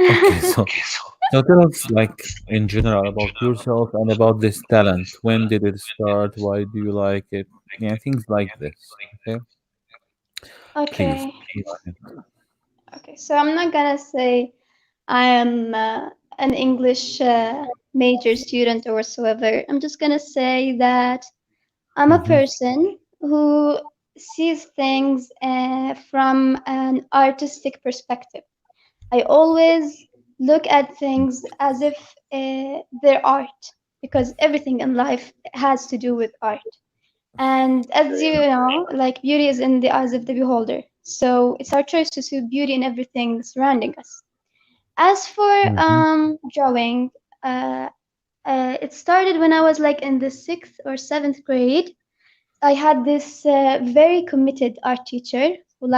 Okay, so tell us like in general about yourself and about this talent. When did it start? Why do you like it? Yeah, things like this. Okay, please. Okay. Okay. So I'm not gonna say I am an English major student or whatsoever. I'm just gonna say that I'm a Mm-hmm. person who sees things from an artistic perspective. I always look at things as if they're art because everything in life has to do with art. And as you know, like beauty is in the eyes of the beholder. So it's our choice to see beauty in everything surrounding us. As for Mm-hmm. drawing, uh, it started when I was like in the sixth or seventh grade. I had this very committed art teacher who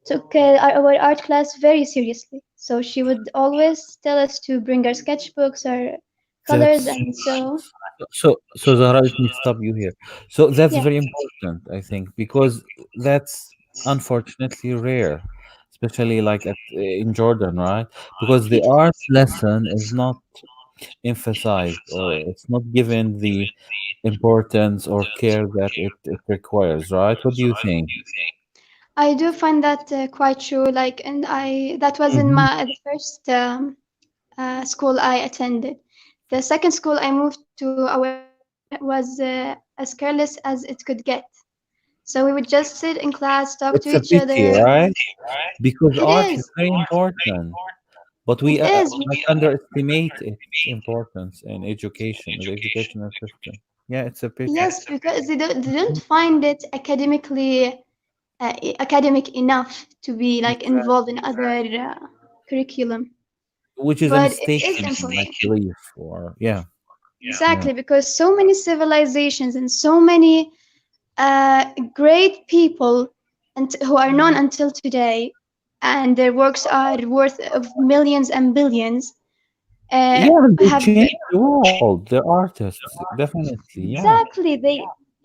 took our art class very seriously. So she would always tell us to bring our sketchbooks, our colors, That's and so so Zahra, let me stop you here. So that's yeah, very important, I think, because that's unfortunately rare, especially like in Jordan, right? Because the it art lesson is not emphasized or it's not given the importance or care that it requires, right? What do you think? I do find that quite true. Like, and I that was in Hmm. my the first school I attended. The second school I moved to, our art was as careless as it could get. So we would just sit in class, talk to It's a each pity, other. right? Because It art is is. very important, but It we is. like underestimate its importance in education, the educational system. Yeah, it's a pity. Yes, because they don't find it academic enough to be like involved in other curriculum. Which is a But it mistake is to me, I important. believe. Or yeah, yeah. Exactly, because so many civilizations and so many great people and who are known until today, and their works are worth of millions and billions, uh, Yeah, and they have change the world. They're artists, definitely. Yeah. exactly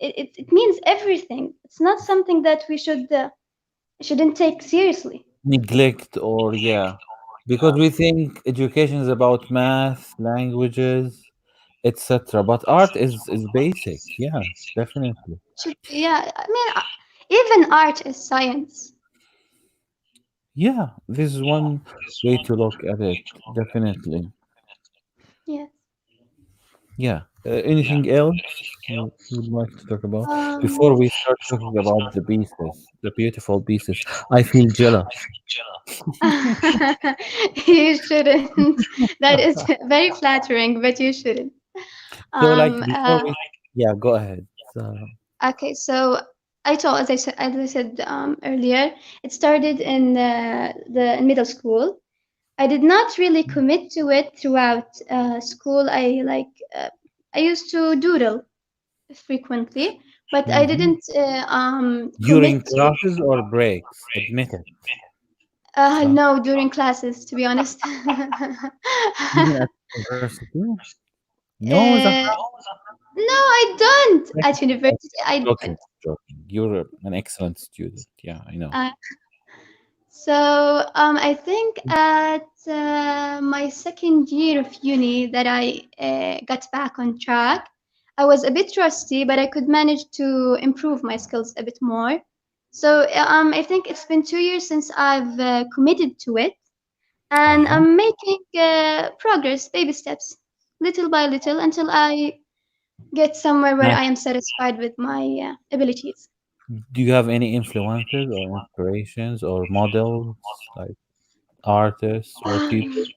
it means everything. It's not something that we shouldn't take seriously. Neglect or yeah. Because we think education is about math, languages, etc. But art is basic. Yeah, definitely. Yeah, I mean, even art is science. Yeah, this is one way to look at it. Definitely. Yes. Yeah. Anything else you would like to talk about before Um, we start talking about the pieces, the beautiful pieces? I feel jealous. you shouldn't. That is very flattering, but you shouldn't. So, like, Um, before uh, we, yeah, go ahead. So, okay, so as I said earlier, it started in the in middle school. I did not really commit to it throughout school. I used to doodle frequently, but I mhm. didn't commit During to it. classes or breaks, admit it. So, No, during classes, to be honest. even at university, no, Zahra. uh, no, I don't. At I'm university, I joking, don't. joking. You're an excellent student. Yeah, I know. Uh, so I think at my second year of uni that I got back on track. I was a bit rusty, but I could manage to improve my skills a bit more. So I think it's been 2 years since I've committed to it, and Uh-huh. I'm making progress, baby steps, little by little, until I get somewhere where Nice. I am satisfied with my abilities. Do you have any influences or inspirations or models, like artists or people Um,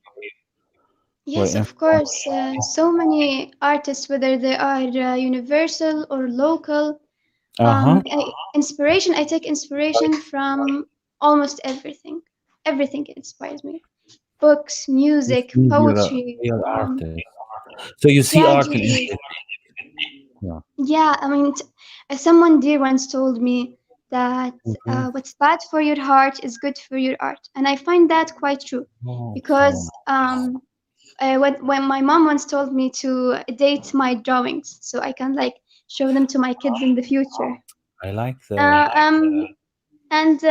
who are yes, of influenced? course. So many artists, whether they are universal or local, Uh-huh. inspiration. I take inspiration from almost everything. Everything inspires me. Books, You music, see, you're a poetry. real artist. So you see Yeah, I art in do. everything. Yeah. Yeah, I mean, someone dear once told me that Mhm. what's bad for your heart is good for your art, and I find that quite true, Oh, so because when my mom once told me to date my drawings so I can like show them to my kids in the future. I like the Uh, um, and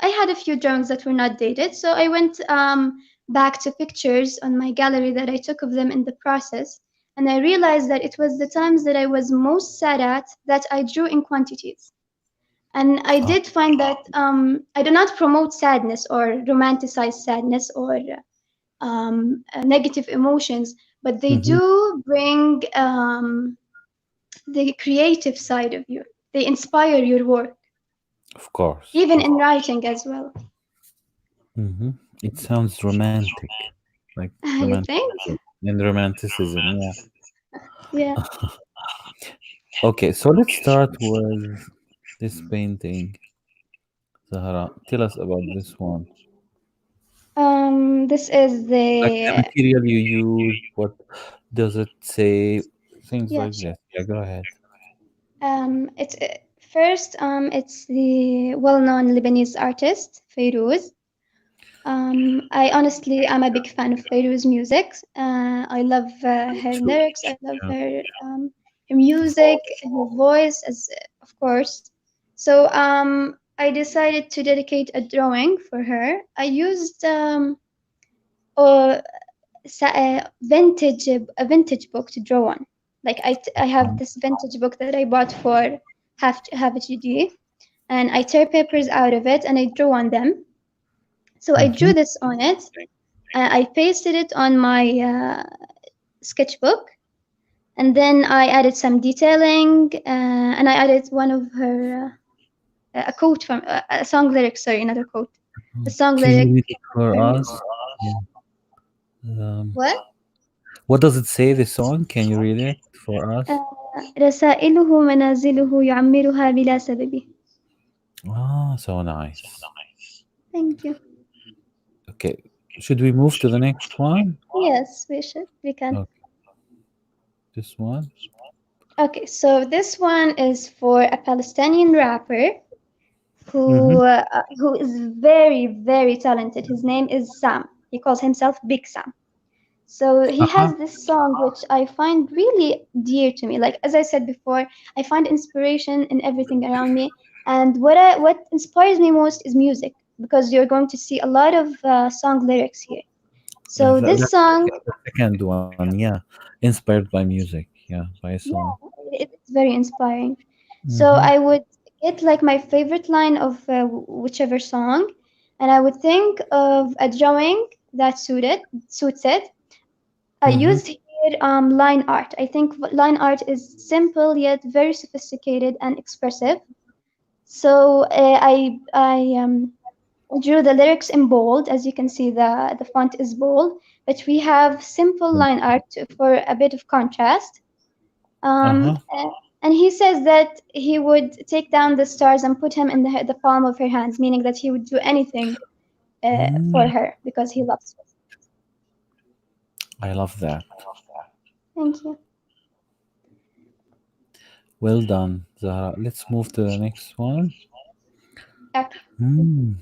I had a few drawings that were not dated, so I went back to pictures on my gallery that I took of them in the process, and I realized that it was the times that I was most sad at that I drew in quantities. And I Oh. did find that I do not promote sadness or romanticize sadness or negative emotions, but they Mhm. do bring the creative side of you. They inspire your work, Of course. even in writing as well. Hmm. It sounds romantic, like You think? romanticism and romanticism. Yeah. Yeah. Okay, so let's start with this painting. Zahra, tell us about this one. This is Like the the material you use, what does it say? Things yeah, like sure. this. Yeah, go ahead. It's first it's the well-known Lebanese artist Fayrouz. I honestly am a big fan of Fayrouz music. I love Me her too. lyrics. I love Yeah. her music, her voice, as of course. So I decided to dedicate a drawing for her. I used a, a vintage book to draw on. Like I have this vintage book that I bought for half a GD, and I tear papers out of it and I draw on them. So I Mm-hmm. drew this on it. I pasted it on my sketchbook, and then I added some detailing, and I added one of her a quote from a song lyric. Sorry, another quote. A song Can you lyric. read it for From, us? Yeah. Um, what? what does it say, the song? Can you read it for us? رسائله منازله يعمرها بلا سبب. Ah, so nice. Thank you. Okay, should we move to the next one? Yes, we should. We can. Okay, this one. Okay, so this one is for a Palestinian rapper Mm-hmm. who is very very talented. His name is Sam. He calls himself Big Sam. So he Uh-huh. has this song which I find really dear to me. Like as I said before, I find inspiration in everything around me, and what inspires me most is music because you're going to see a lot of song lyrics here. So this That's song, the second one. Yeah, inspired by music. Yeah, by a song. yeah, it's very inspiring. So Mm-hmm. I would get like my favorite line of whichever song, and I would think of a drawing that suits it. I Mm-hmm. used here line art. I think line art is simple yet very sophisticated and expressive. So I drew the lyrics in bold. As you can see, the font is bold, but we have simple line art for a bit of contrast. Uh-huh. And he says that he would take down the stars and put him in the palm of her hands, meaning that he would do anything for Mm, her because he loves her. I love that. Thank you. Well done, Zahra. Let's move to the next one. Okay. Mm.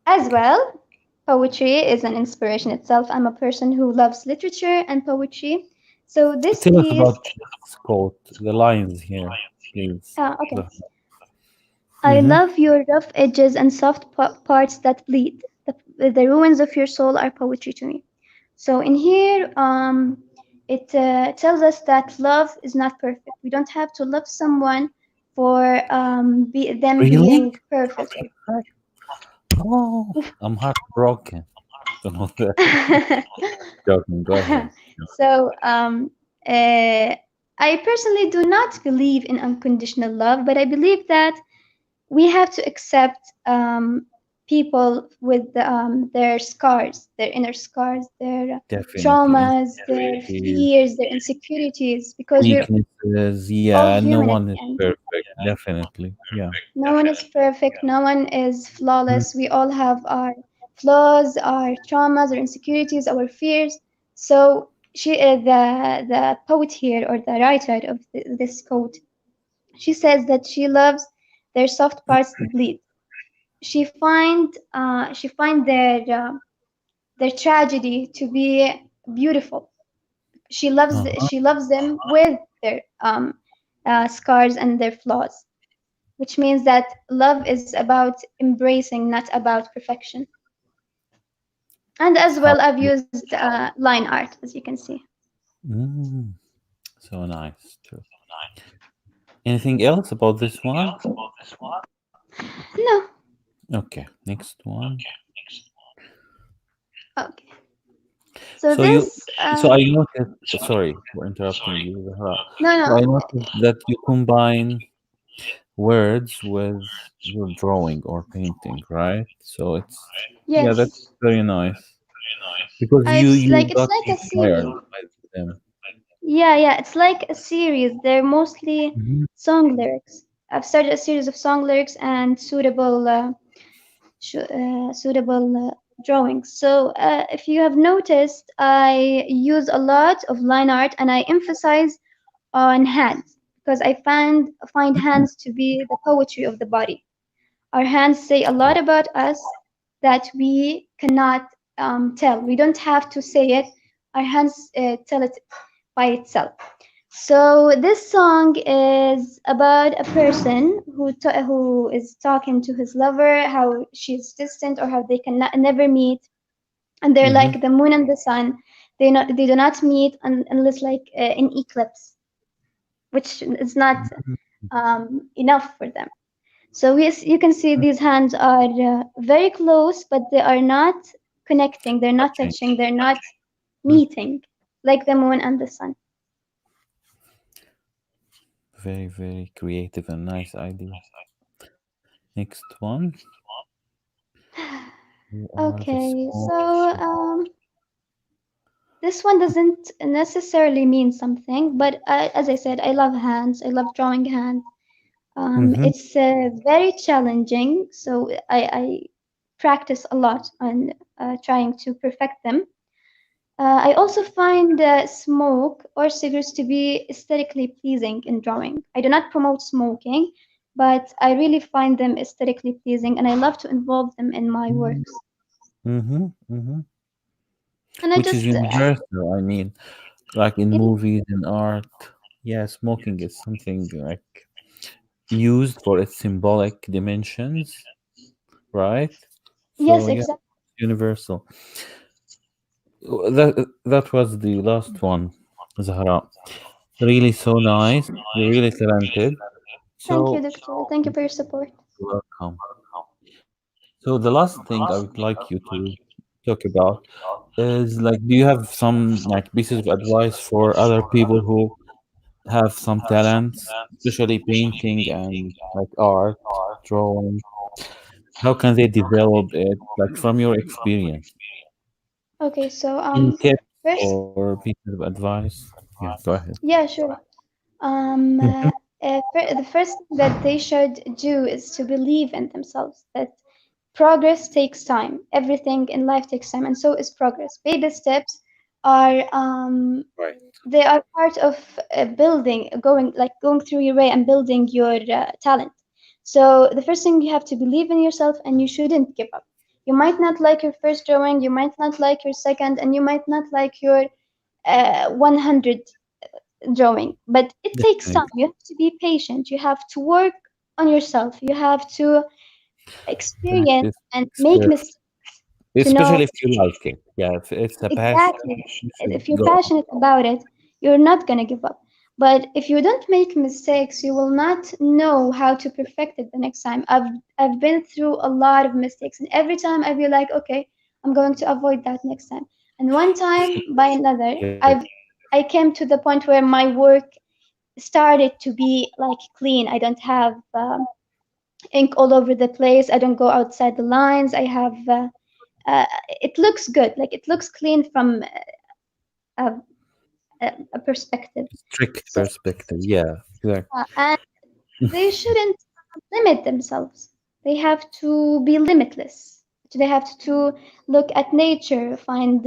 As well, poetry is an inspiration itself. I'm a person who loves literature and poetry. So this Tell us piece, about this quote, the lines here, please. okay. Zahra. I Mm-hmm. love your rough edges and soft parts that bleed. The ruins of your soul are poetry to me. So in here, it tells us that love is not perfect. We don't have to love someone for them Really? being perfect. Oh, I'm heartbroken. Don't know that. Joking. Go ahead. So I personally do not believe in unconditional love, but I believe that we have to accept people with their scars, their inner scars, their Definitely. traumas, their Insecurities, fears, their insecurities, because we're weaknesses. all Yeah, no human at one is the end. perfect. Definitely. Yeah. No one is perfect, no one is Mm. flawless. We all have our flaws, our traumas, our insecurities, our fears. So the poet here or the writer of this quote, she says that she loves their soft parts that bleed. She find their tragedy to be beautiful. Uh-huh. She loves them with their scars and their flaws. which means that love is about embracing, not about perfection. And as How? well, I've used line art, as you can see. Mm, so nice too. Anything else about this one? No. Okay, next one. Okay. So So you, this, so I noticed. Sorry for interrupting you, Zahra. no, So I no. noticed that you combine words with your drawing or painting, right? So it's, yeah, that's Yes. very nice because you It's got like a inspired series. by them. Yeah, yeah. It's like a series. They're mostly Mhm. song lyrics. I've started a series of song lyrics and suitable drawings. So, if you have noticed, I use a lot of line art and I emphasize on hands because I find hands to be the poetry of the body. Our hands say a lot about us that we cannot tell. We don't have to say it. Our hands tell it by itself. So this song is about a person who is talking to his lover, how she's distant or how they can never meet, and they're Mhm. like the moon and the sun. They do not meet unless like in eclipse, which is not enough for them. So yes, you can see these hands are very close, but they are not connecting. They're not Touching. touching. They're not Mm. meeting, like the moon and the sun. Very, very creative and nice idea. Next one. You are the Okay, small. so this one doesn't necessarily mean something, but as I said, I love hands. I love drawing hands. Mm-hmm. It's very challenging, so I practice a lot on trying to perfect them. I also find smoke or cigarettes to be aesthetically pleasing in drawing. I do not promote smoking, but I really find them aesthetically pleasing, and I love to involve them in my works. Mm-hmm. Mm-hmm. And I Which is just, universal. I mean, like in yeah, movies and art, yeah, smoking is something like used for its symbolic dimensions, right? yes, So yeah, exactly. universal. That was the last one, Zahra. Really so nice. You're really talented. Thank you, So Doctor. Thank you for your support. welcome. So the last thing I would like you to talk about is like, do you have some like pieces of advice for other people who have some talents, especially painting and like art, drawing? How can they develop it, like from your experience? Okay, so Any tips first, or pieces of advice? Yeah, go ahead. yeah, sure. Mhm. The first thing that they should do is to believe in themselves. That progress takes time. Everything in life takes time, and so is progress. Baby steps are Right. they are part of building, going through your way and building your talent. So the first thing you have to believe in yourself, and you shouldn't give up. You might not like your first drawing, you might not like your second, and you might not like your 100 drawing, but it takes time. Definitely. You have to be patient. You have to work on yourself. You have to experience Practice and makes make perfect. mistakes to know Especially if you like it. Yeah, if it's a passion, exactly. you should If you're go. passionate about it, you're not gonna give up. But if you don't make mistakes, you will not know how to perfect it the next time. I've been through a lot of mistakes, and every time I be like, okay, I'm going to avoid that next time. And one time by another, Yeah. I came to the point where my work started to be like clean. I don't have ink all over the place. I don't go outside the lines. I have it looks good. Like it looks clean from a, a perspective. Strict So perspective. Yeah, exactly. and they shouldn't limit themselves. They have to be limitless. They have to look at nature, find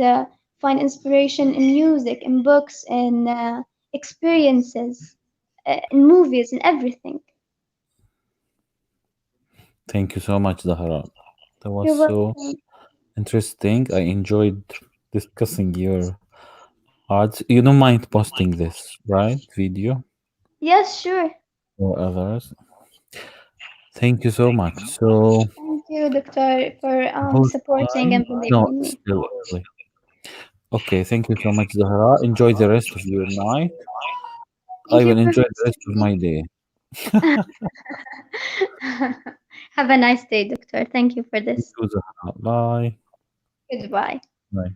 inspiration in music, in books, in experiences, in movies, in everything. Thank you so much, Zahra. That was You're so welcome. interesting. I enjoyed discussing your arts. You don't mind posting this, right? Video Yes, sure. or others. Thank you so much. So, Thank you, Doctor, for whole supporting time? and believing No, in me. still early. Okay, thank you so much, Zahra. Enjoy the rest of your night. I Thank you will for enjoy the rest of listening. my day. Have a nice day, Doctor. Thank you for You this. too, Zahra. Bye. Goodbye. Bye.